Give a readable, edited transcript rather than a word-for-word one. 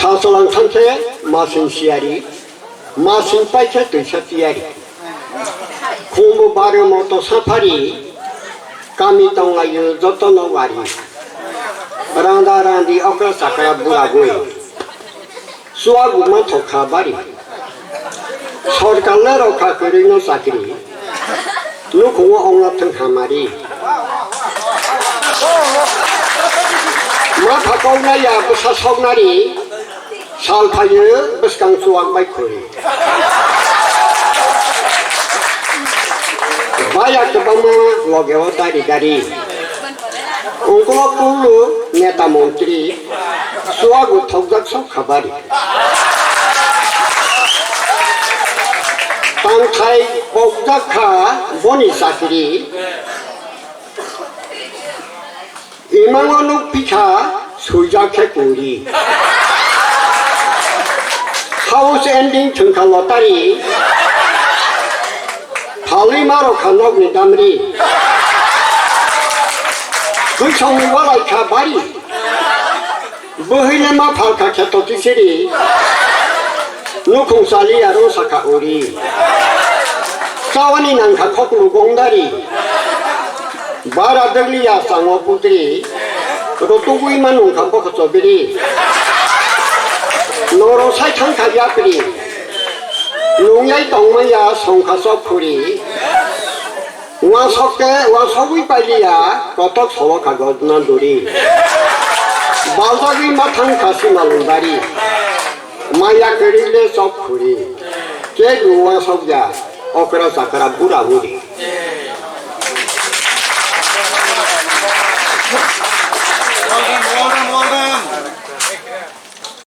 사소랑 상태 마신 씨알이 마신 빠이체 뜨셨디야리 공부 바르모토 사파리 까미 똥아유 조토노와리 랑다란디 어크사카라 부라고이 수아구만 토카바리 서울갈래로 가그리노 사키리 누공어 옹라튼 하마리 마타고나야 부사 속나리 살파유 부스강 수학 바이코리 바야 그바마 로게오 다리다리 옹고마꿀루 네타 몬트리 수학우 톡작소 가바리 땅타이 복작하 보니사키리 이망원욱 피차 수작해 꾸리 하우스 엔딩 청칼로 따리 발리마로 간옥니 담리 그 청리와라이 카바리 버힐레마 팔카 캐토티시리 누콩살리야로 사카오리 사와니 난카 코쿠루 공다리 바라들리야 상어부들이 로또구이만 운카포커소비리 노로 사이창카비아프리 농야이 동마야 송카소프리 와석게 와서구이 빨리야 거떡 서워가거든 둘이 발사기 마탕 가시말룬다리 마야 그릴레 소프리 개구와 석야 오크라 사카라 부라우리